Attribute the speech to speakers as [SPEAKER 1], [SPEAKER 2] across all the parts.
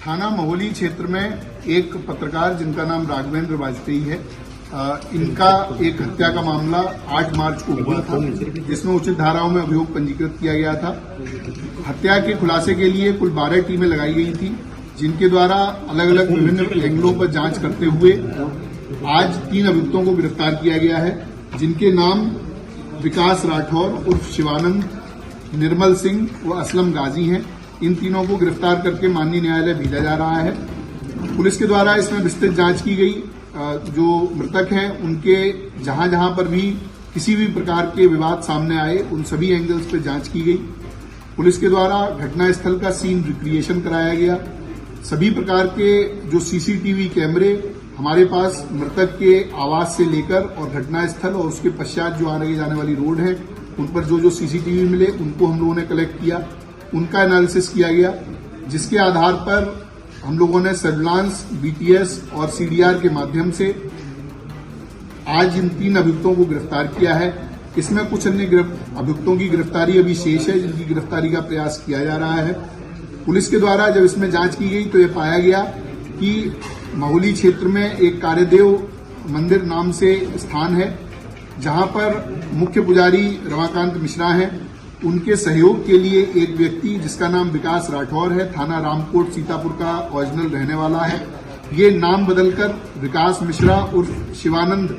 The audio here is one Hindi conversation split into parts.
[SPEAKER 1] थाना महोली क्षेत्र में एक पत्रकार जिनका नाम राघवेंद्र वाजपेयी है, इनका एक हत्या का मामला 8 मार्च को हुआ था, जिसमें उचित धाराओं में अभियोग पंजीकृत किया गया था। हत्या के खुलासे के लिए कुल 12 टीमें लगाई गई थी, जिनके द्वारा अलग अलग विभिन्न एंगलों पर जांच करते हुए आज 3 अभियुक्तों को गिरफ्तार किया गया है, जिनके नाम विकास राठौर उर्फ शिवानंद, निर्मल सिंह व असलम गाजी हैं। इन तीनों को गिरफ्तार करके माननीय न्यायालय भेजा जा रहा है। पुलिस के द्वारा इसमें विस्तृत जांच की गई। जो मृतक हैं उनके जहां जहां पर भी किसी भी प्रकार के विवाद सामने आए, उन सभी एंगल्स पर जांच की गई। पुलिस के द्वारा घटनास्थल का सीन रिक्रिएशन कराया गया। सभी प्रकार के जो सीसीटीवी कैमरे हमारे पास मृतक के आवास से लेकर और घटनास्थल और उसके पश्चात जो आगे जाने वाली रोड है, उन पर जो सीसीटीवी मिले उनको हम लोगों ने कलेक्ट किया, उनका एनालिसिस किया गया, जिसके आधार पर हम लोगों ने सर्विलांस, बीटीएस और सीडीआर के माध्यम से आज इन 3 अभियुक्तों को गिरफ्तार किया है। इसमें कुछ अन्य अभियुक्तों की गिरफ्तारी अभी शेष है, जिनकी गिरफ्तारी का प्रयास किया जा रहा है। पुलिस के द्वारा जब इसमें जांच की गई तो ये पाया गया कि महोली क्षेत्र में एक कार्यदेव मंदिर नाम से स्थान है, जहां पर मुख्य पुजारी रमाकांत मिश्रा हैं। उनके सहयोग के लिए एक व्यक्ति जिसका नाम विकास राठौर है, थाना रामकोट सीतापुर का ओरिजिनल रहने वाला है, ये नाम बदलकर विकास मिश्रा उर्फ शिवानंद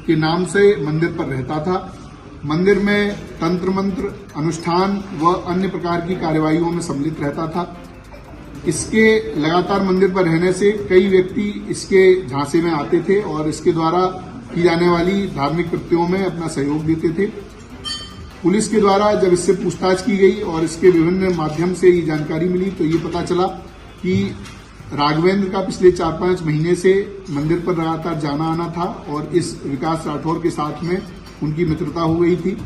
[SPEAKER 1] के नाम से मंदिर पर रहता था। मंदिर में तंत्र मंत्र, अनुष्ठान व अन्य प्रकार की कार्यवाहियों में सम्मिलित रहता था। इसके लगातार मंदिर पर रहने से कई व्यक्ति इसके झांसे में आते थे और इसके द्वारा की जाने वाली धार्मिक कृत्यों में अपना सहयोग देते थे। पुलिस के द्वारा जब इससे पूछताछ की गई और इसके विभिन्न माध्यम से ये जानकारी मिली तो ये पता चला कि राघवेंद्र का पिछले 4-5 महीने से मंदिर पर लगातार जाना आना था और इस विकास राठौर के साथ में उनकी मित्रता हो गई थी।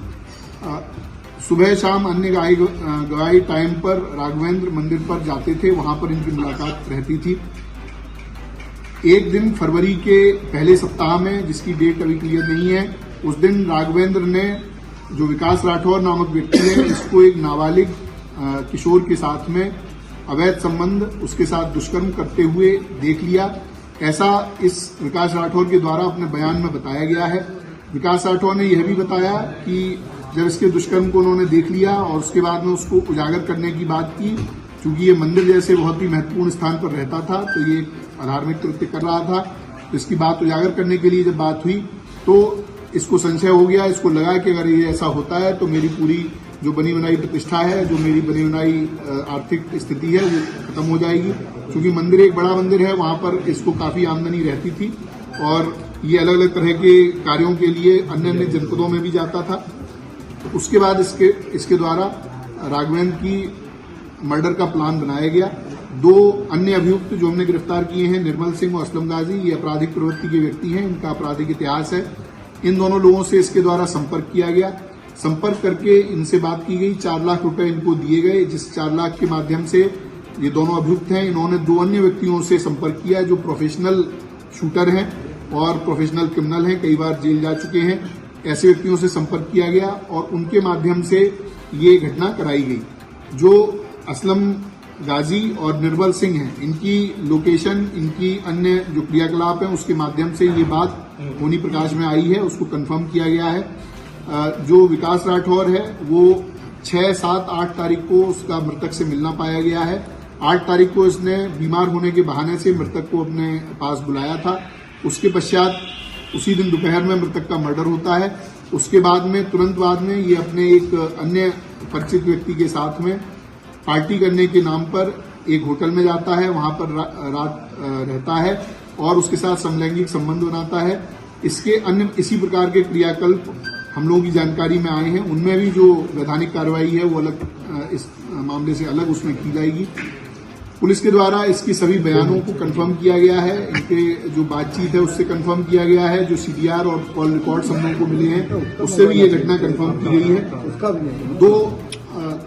[SPEAKER 1] सुबह शाम अन्य गवाही टाइम पर राघवेंद्र मंदिर पर जाते थे, वहां पर इनकी मुलाकात रहती थी। एक दिन फरवरी के पहले सप्ताह में, जिसकी डेट अभी क्लियर नहीं है, उस दिन राघवेंद्र ने जो विकास राठौर नामक व्यक्ति है, इसको एक नाबालिग किशोर के साथ में अवैध संबंध, उसके साथ दुष्कर्म करते हुए देख लिया। ऐसा इस विकास राठौर के द्वारा अपने बयान में बताया गया है। विकास राठौर ने यह भी बताया कि जब इसके दुष्कर्म को उन्होंने देख लिया और उसके बाद में उसको उजागर करने की बात की, क्योंकि ये मंदिर जैसे बहुत ही महत्वपूर्ण स्थान पर रहता था तो ये अधार्मिक कृत्य कर रहा था, तो इसकी बात उजागर करने के लिए जब बात हुई तो इसको संशय हो गया। इसको लगा कि अगर ये ऐसा होता है तो मेरी पूरी जो बनी बनाई प्रतिष्ठा है, जो मेरी बनी बनाई आर्थिक स्थिति है, वो खत्म हो जाएगी। क्योंकि मंदिर एक बड़ा मंदिर है, वहां पर इसको काफी आमदनी रहती थी और ये अलग अलग तरह के कार्यों के लिए अन्य अन्य जनपदों में भी जाता था। उसके बाद इसके द्वारा राघवेंद्र की मर्डर का प्लान बनाया गया। 2 अन्य अभियुक्त जो हमने गिरफ्तार किए हैं, निर्मल सिंह और असलम गाजी, ये आपराधिक प्रवृत्ति के व्यक्ति हैं, इनका आपराधिक इतिहास है। इन दोनों लोगों से इसके द्वारा संपर्क किया गया। संपर्क करके इनसे बात की गई, 4 लाख रुपए इनको दिए गए, जिस 4 लाख के माध्यम से ये दोनों अभियुक्त हैं, इन्होंने 2 अन्य व्यक्तियों से संपर्क किया जो प्रोफेशनल शूटर हैं और प्रोफेशनल क्रिमिनल हैं, कई बार जेल जा चुके हैं। ऐसे व्यक्तियों से संपर्क किया गया और उनके माध्यम से ये घटना कराई गई। जो असलम गाजी और निर्मल सिंह हैं, इनकी लोकेशन, इनकी अन्य जो क्रियाकलाप हैं, उसके माध्यम से ये बात होनी प्रकाश में आई है, उसको कंफर्म किया गया है। जो विकास राठौर है वो 6, 7, 8 तारीख को उसका मृतक से मिलना पाया गया है। 8 तारीख को इसने बीमार होने के बहाने से मृतक को अपने पास बुलाया था। उसके पश्चात उसी दिन दोपहर में मृतक का मर्डर होता है। उसके बाद में तुरंत बाद में ये अपने एक अन्य परिचित व्यक्ति के साथ में पार्टी करने के नाम पर एक होटल में जाता है, वहां पर रात रहता है और उसके साथ समलैंगिक संबंध बनाता है। इसके अन्य इसी प्रकार के क्रियाकल्प हम लोगों की जानकारी में आए हैं। उनमें भी जो वैधानिक कार्रवाई है वो अलग, इस मामले से अलग उसमें की जाएगी। पुलिस के द्वारा इसकी सभी बयानों को कंफर्म किया गया है, इनके जो बातचीत है उससे कंफर्म किया गया है, जो सीडीआर और कॉल रिकॉर्ड्स हम लोगों को मिले हैं उससे भी ये घटना कंफर्म की गई है।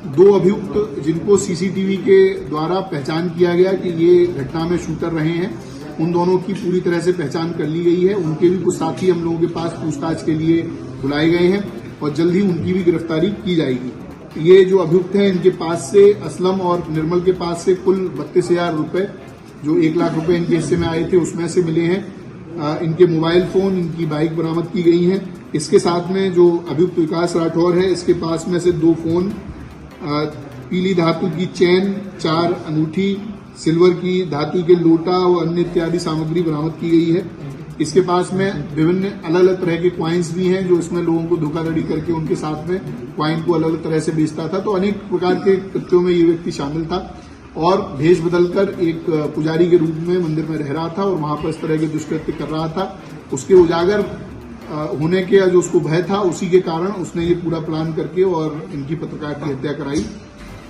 [SPEAKER 1] दो अभियुक्त जिनको सीसीटीवी के द्वारा पहचान किया गया कि ये घटना में शूटर रहे हैं, उन दोनों की पूरी तरह से पहचान कर ली गई है। उनके भी कुछ साथी हम लोगों के पास पूछताछ के लिए बुलाए गए हैं और जल्द ही उनकी भी गिरफ्तारी की जाएगी। ये जो अभियुक्त हैं इनके पास से असलम और निर्मल के पास से कुल 32,000 रुपए जो 1 लाख रुपए इनके हिस्से में आए थे उसमें से मिले हैं। इनके मोबाइल फोन, इनकी बाइक बरामद की गई हैं। इसके साथ में जो अभियुक्त विकास राठौर है, इसके पास में से 2 फोन, पीली धातु की चैन, 4 अंगूठी, सिल्वर की धातु के लोटा और अन्य इत्यादि सामग्री बरामद की गई है। इसके पास में विभिन्न अलग अलग तरह के क्वाइंस भी हैं जो इसमें लोगों को धोखाधड़ी करके उनके साथ में क्वाइन को अलग अलग तरह से बेचता था। तो अनेक प्रकार के कृत्यों में ये व्यक्ति शामिल था और भेष बदलकर एक पुजारी के रूप में मंदिर में रह रहा था और वहां पर इस तरह के दुष्कृत्य कर रहा था। उसके उजागर होने के जो उसको भय था, उसी के कारण उसने ये पूरा प्लान करके और इनकी पत्रकार की हत्या कराई।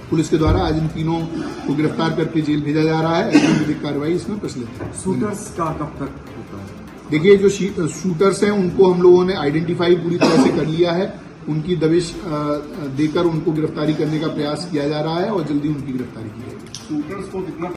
[SPEAKER 1] पुलिस के द्वारा आज इन तीनों को गिरफ्तार करके जेल भेजा जा रहा है। विधिक कार्रवाई इसमें प्रचलित है।
[SPEAKER 2] शूटर्स का कब तक होता है?
[SPEAKER 1] देखिए, जो शूटर्स हैं उनको हम लोगों ने आइडेंटिफाई पूरी तरह से कर लिया है। उनकी दबिश देकर उनको गिरफ्तारी करने का प्रयास किया जा रहा है और जल्दी उनकी गिरफ्तारी की जाएगी।
[SPEAKER 2] शूटर्स को कितना